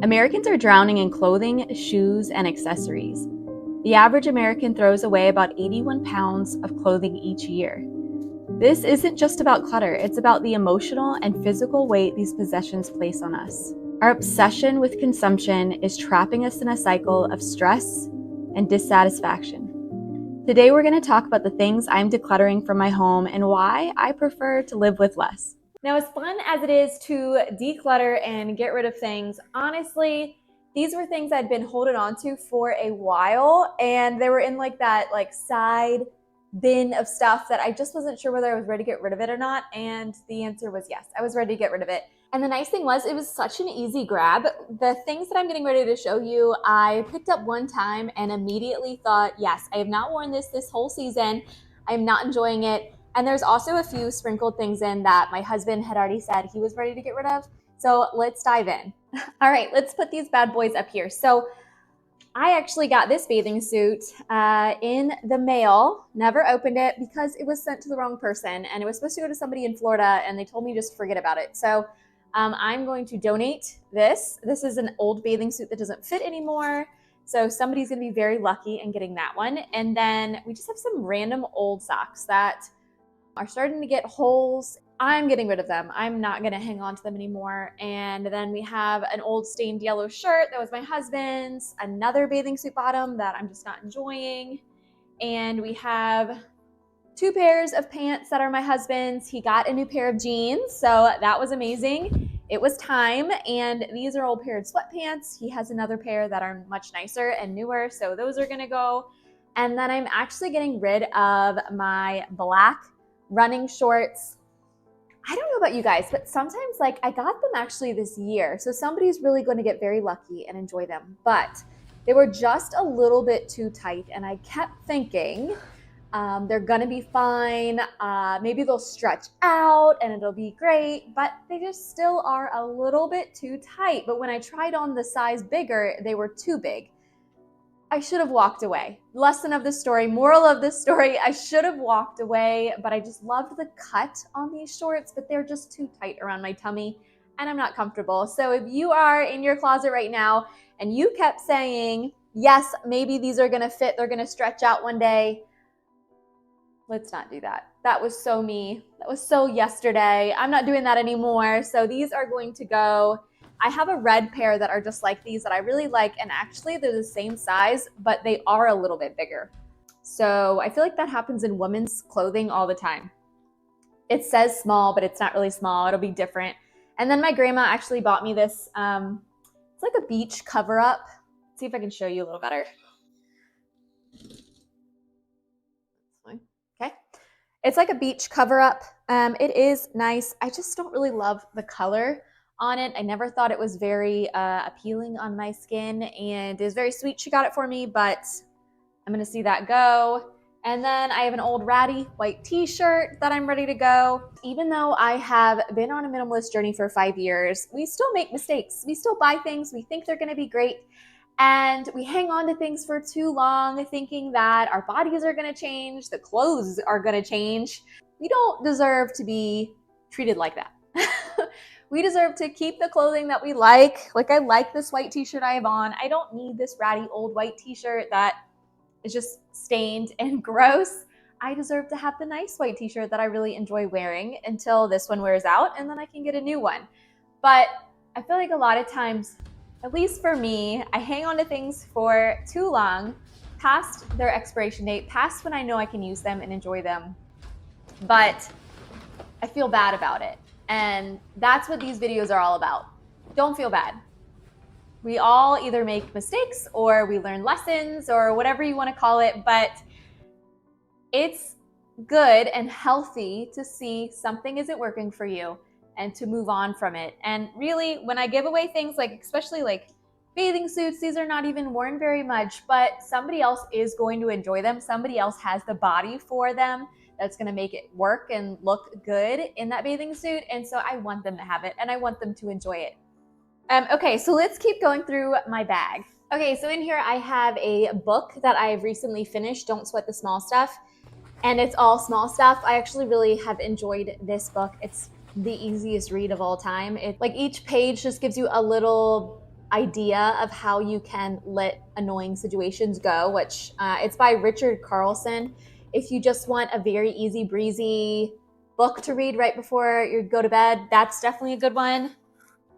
Americans are drowning in clothing, shoes, and accessories. The average American throws away about 81 pounds of clothing each year. This isn't just about clutter, it's about the emotional and physical weight these possessions place on us. Our obsession with consumption is trapping us in a cycle of stress and dissatisfaction. Today, we're going to talk about the things I'm decluttering from my home and why I prefer to live with less. Now, as fun as it is to declutter and get rid of things, honestly, these were things I'd been holding on to for a while, and they were in that side bin of stuff that I just wasn't sure whether I was ready to get rid of it or not, and the answer was yes, I was ready to get rid of it. And the nice thing was, it was such an easy grab. The things that I'm getting ready to show you, I picked up one time and immediately thought, yes, I have not worn this whole season. I'm not enjoying it. And there's also a few sprinkled things in that my husband had already said he was ready to get rid of. So let's dive in. All right, let's put these bad boys up here. So I actually got this bathing suit in the mail, never opened it because it was sent to the wrong person and it was supposed to go to somebody in Florida and they told me just forget about it. So I'm going to donate this. This is an old bathing suit that doesn't fit anymore. So somebody's gonna be very lucky in getting that one. And then we just have some random old socks that are starting to get holes. I'm getting rid of them. I'm not gonna hang on to them anymore. And then we have an old stained yellow shirt that was my husband's, another bathing suit bottom that I'm just not enjoying. And we have 2 pairs of pants that are my husband's. He got a new pair of jeans, so that was amazing. It was time, and these are old paired sweatpants. He has another pair that are much nicer and newer, so those are gonna go. And then I'm actually getting rid of my black running shorts. I don't know about you guys, but sometimes I got them actually this year, so somebody's really going to get very lucky and enjoy them, but they were just a little bit too tight, and I kept thinking they're gonna be fine, maybe they'll stretch out and it'll be great, but they just still are a little bit too tight. But when I tried on the size bigger, they were too big. I should have walked away. Lesson of the story, moral of the story, I should have walked away, but I just loved the cut on these shorts, but they're just too tight around my tummy and I'm not comfortable. So if you are in your closet right now and you kept saying, yes, maybe these are gonna fit, they're gonna stretch out one day, let's not do that. That was so me. That was so yesterday. I'm not doing that anymore. So these are going to go. I have a red pair that are just like these that I really like, and actually they're the same size, but they are a little bit bigger. So I feel like that happens in women's clothing all the time. It says small, but it's not really small. It'll be different. And then my grandma actually bought me this, it's like a beach cover up. Let's see if I can show you a little better. Okay. It's like a beach cover up. It is nice. I just don't really love the color on it. I never thought it was very appealing on my skin, and it was very sweet. She got it for me, but I'm gonna see that go. And then I have an old ratty white t-shirt that I'm ready to go. Even though I have been on a minimalist journey for 5 years, we still make mistakes. We still buy things. We think they're gonna be great. And we hang on to things for too long, thinking that our bodies are gonna change, the clothes are gonna change. We don't deserve to be treated like that. We deserve to keep the clothing that we like. Like, I like this white t-shirt I have on. I don't need this ratty old white t-shirt that is just stained and gross. I deserve to have the nice white t-shirt that I really enjoy wearing until this one wears out, and then I can get a new one. But I feel like a lot of times, at least for me, I hang on to things for too long, past their expiration date, past when I know I can use them and enjoy them. But I feel bad about it. And that's what these videos are all about. Don't feel bad. We all either make mistakes or we learn lessons or whatever you want to call it, but it's good and healthy to see something isn't working for you and to move on from it. And really, when I give away things especially bathing suits, these are not even worn very much, but somebody else is going to enjoy them. Somebody else has the body for them that's gonna make it work and look good in that bathing suit. And so I want them to have it and I want them to enjoy it. Okay, so let's keep going through my bag. Okay, so in here I have a book that I've recently finished, Don't Sweat the Small Stuff. And it's all small stuff. I actually really have enjoyed this book. It's the easiest read of all time. Each page just gives you a little idea of how you can let annoying situations go, which it's by Richard Carlson. If you just want a very easy breezy book to read right before you go to bed, that's definitely a good one.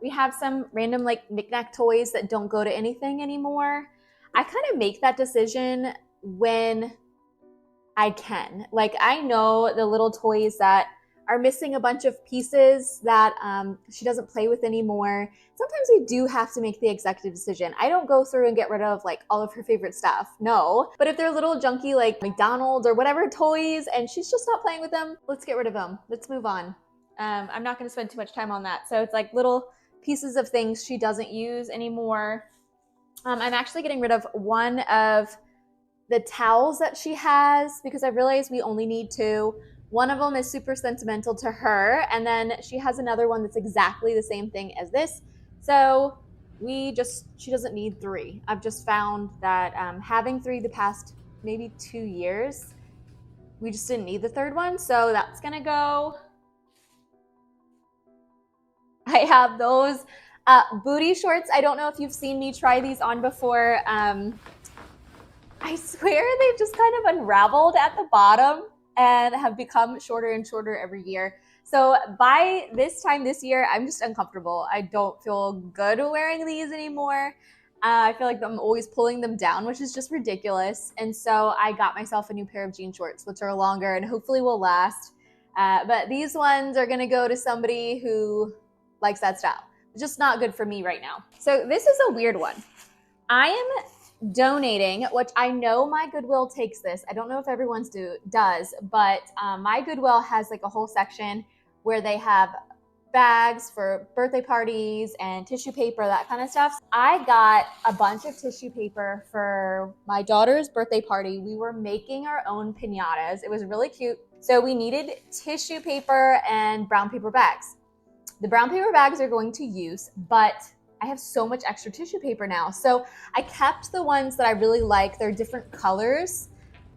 We have some random like knickknack toys that don't go to anything anymore. I kind of make that decision when I can. Like, I know the little toys that are missing a bunch of pieces that she doesn't play with anymore. Sometimes we do have to make the executive decision. I don't go through and get rid of like all of her favorite stuff. No. But if they're little junky like McDonald's or whatever toys and she's just not playing with them, let's get rid of them. Let's move on. I'm not going to spend too much time on that. So it's like little pieces of things she doesn't use anymore. I'm actually getting rid of one of the towels that she has because I realized we only need two. One of them is super sentimental to her, and then she has another one that's exactly the same thing as this. So she doesn't need three. I've just found that having three the past maybe 2 years, we just didn't need the third one. So that's gonna go. I have those booty shorts. I don't know if you've seen me try these on before. I swear they've just kind of unraveled at the bottom and have become shorter and shorter every year. So by this time this year, I'm just uncomfortable. I don't feel good wearing these anymore. I feel like I'm always pulling them down, which is just ridiculous. And so I got myself a new pair of jean shorts, which are longer and hopefully will last. But these ones are gonna go to somebody who likes that style. It's just not good for me right now. So this is a weird one. I am donating, which I know my Goodwill takes this. I don't know if everyone's does, but my Goodwill has like a whole section where they have bags for birthday parties and tissue paper, that kind of stuff. I got a bunch of tissue paper for my daughter's birthday party. We were making our own piñatas. It was really cute. So we needed tissue paper and brown paper bags. The brown paper bags are going to use, but I have so much extra tissue paper now. So I kept the ones that I really like. They're different colors.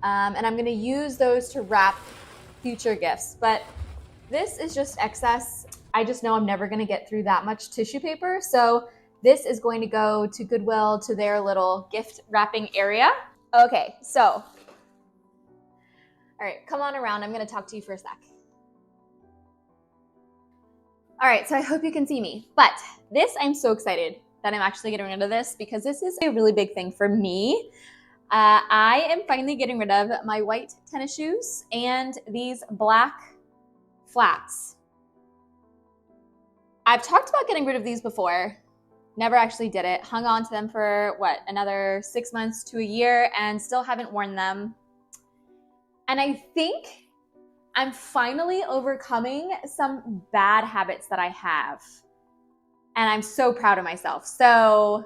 And I'm gonna use those to wrap future gifts. But this is just excess. I just know I'm never gonna get through that much tissue paper. So this is going to go to Goodwill, to their little gift wrapping area. Okay, so, all right, come on around. I'm gonna talk to you for a sec. All right, so I hope you can see me, but this, I'm so excited that I'm actually getting rid of this because this is a really big thing for me. I am finally getting rid of my white tennis shoes and these black flats. I've talked about getting rid of these before, never actually did it. Hung on to them for another 6 months to a year and still haven't worn them. And I think I'm finally overcoming some bad habits that I have. And I'm so proud of myself. So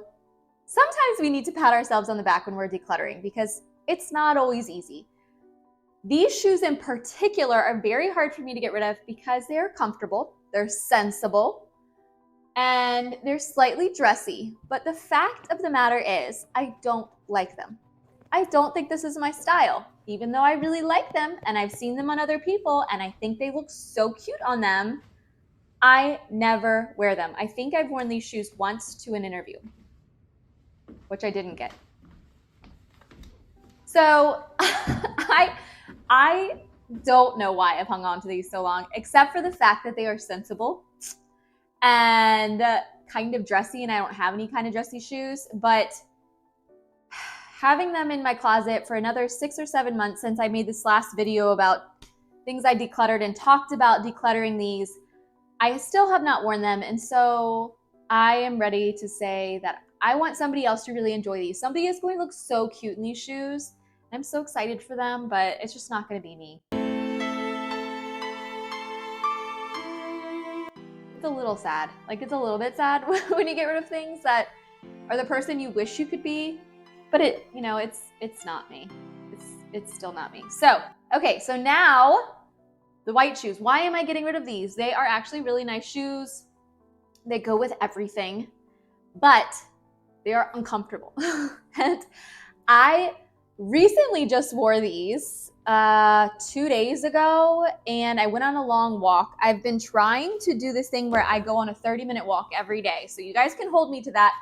sometimes we need to pat ourselves on the back when we're decluttering because it's not always easy. These shoes in particular are very hard for me to get rid of because they're comfortable, they're sensible, and they're slightly dressy. But the fact of the matter is, I don't like them. I don't think this is my style, even though I really like them and I've seen them on other people and I think they look so cute on them. I never wear them. I think I've worn these shoes once to an interview, which I didn't get. So I don't know why I've hung on to these so long, except for the fact that they are sensible and kind of dressy, and I don't have any kind of dressy shoes, but having them in my closet for another 6 or 7 months since I made this last video about things I decluttered and talked about decluttering these, I still have not worn them. And so I am ready to say that I want somebody else to really enjoy these. Somebody is going to look so cute in these shoes. I'm so excited for them, but it's just not going to be me. It's a little sad. Like, it's a little bit sad when you get rid of things that are the person you wish you could be. But it's not me. It's still not me. So, okay, so now the white shoes. Why am I getting rid of these? They are actually really nice shoes. They go with everything, but they are uncomfortable. And I recently just wore these 2 days ago and I went on a long walk. I've been trying to do this thing where I go on a 30-minute walk every day. So you guys can hold me to that.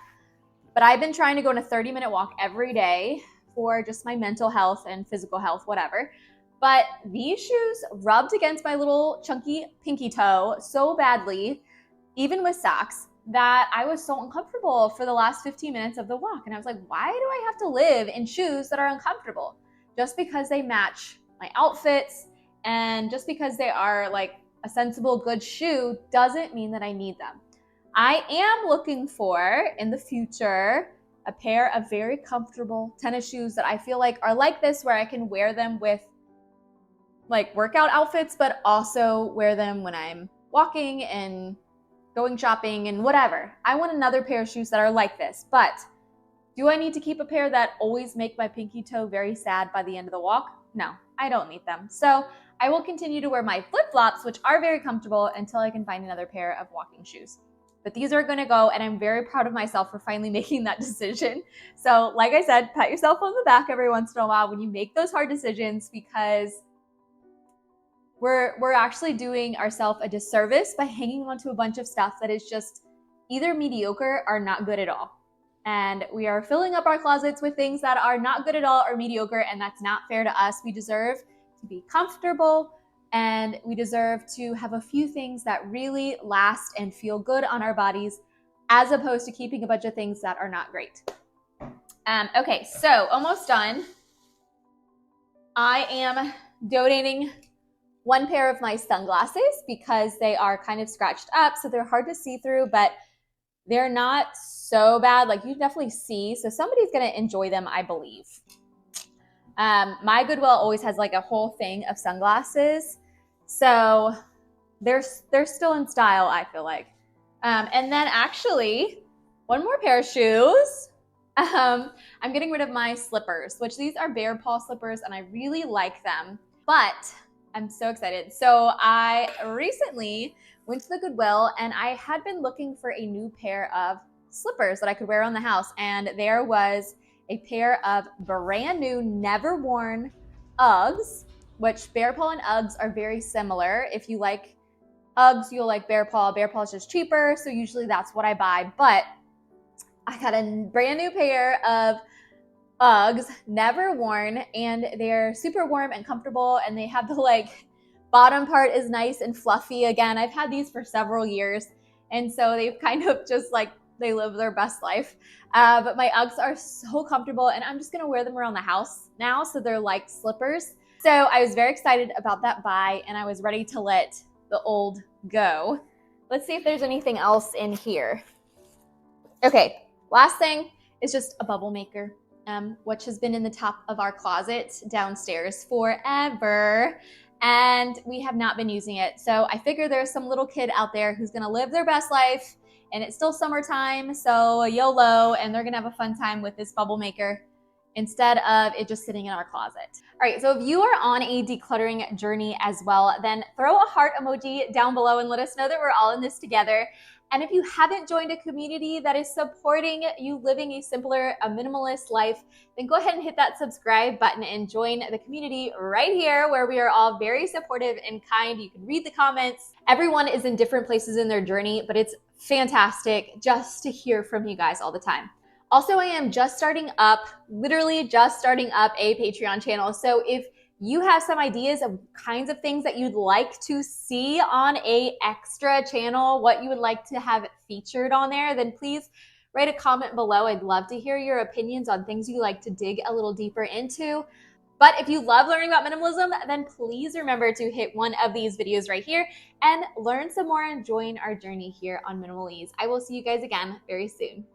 But I've been trying to go on a 30-minute walk every day for just my mental health and physical health, whatever. But these shoes rubbed against my little chunky pinky toe so badly, even with socks, that I was so uncomfortable for the last 15 minutes of the walk. And I was like, why do I have to live in shoes that are uncomfortable? Just because they match my outfits and just because they are like a sensible, good shoe doesn't mean that I need them. I am looking for, in the future, a pair of very comfortable tennis shoes that I feel like are like this, where I can wear them with like workout outfits, but also wear them when I'm walking and going shopping and whatever. I want another pair of shoes that are like this, but do I need to keep a pair that always make my pinky toe very sad by the end of the walk? No, I don't need them. So I will continue to wear my flip-flops, which are very comfortable, until I can find another pair of walking shoes. But these are gonna go, and I'm very proud of myself for finally making that decision. So like I said, pat yourself on the back every once in a while when you make those hard decisions, because we're actually doing ourselves a disservice by hanging on to a bunch of stuff that is just either mediocre or not good at all. And we are filling up our closets with things that are not good at all or mediocre, and that's not fair to us. We deserve to be comfortable, and we deserve to have a few things that really last and feel good on our bodies, as opposed to keeping a bunch of things that are not great. Okay, so almost done. I am donating one pair of my sunglasses because they are kind of scratched up, so they're hard to see through, but they're not so bad. Like, you can definitely see, so somebody's gonna enjoy them, I believe. My Goodwill always has like a whole thing of sunglasses, so they're still in style, I feel like. And then actually, one more pair of shoes. I'm getting rid of my slippers, which these are bare paw slippers, and I really like them, but I'm so excited. So I recently went to the Goodwill, and I had been looking for a new pair of slippers that I could wear on the house, and there was a pair of brand new, never worn Uggs, which Bear Paw and Uggs are very similar. If you like Uggs, you'll like Bear Paw. Bear Paw is just cheaper, so usually that's what I buy. But I got a brand new pair of Uggs, never worn, and they're super warm and comfortable, and they have the like bottom part is nice and fluffy. Again, I've had these for several years, and so they've kind of just like, they live their best life. But my Uggs are so comfortable, and I'm just gonna wear them around the house now, so they're like slippers. So I was very excited about that buy, and I was ready to let the old go. Let's see if there's anything else in here. Okay, last thing is just a bubble maker, which has been in the top of our closet downstairs forever, and we have not been using it. So I figure there's some little kid out there who's gonna live their best life, and it's still summertime, so YOLO, and they're gonna have a fun time with this bubble maker instead of it just sitting in our closet. All right, so if you are on a decluttering journey as well, then throw a heart emoji down below and let us know that we're all in this together. And if you haven't joined a community that is supporting you living a simpler, a minimalist life, then go ahead and hit that subscribe button and join the community right here, where we are all very supportive and kind. You can read the comments. Everyone is in different places in their journey, but it's fantastic just to hear from you guys all the time. Also, I am just starting up, literally just starting up a Patreon channel. So if you have some ideas of kinds of things that you'd like to see on a extra channel, what you would like to have featured on there, then please write a comment below. I'd love to hear your opinions on things you like to dig a little deeper into. But if you love learning about minimalism, then please remember to hit one of these videos right here and learn some more and join our journey here on Minimal Ease. I will see you guys again very soon.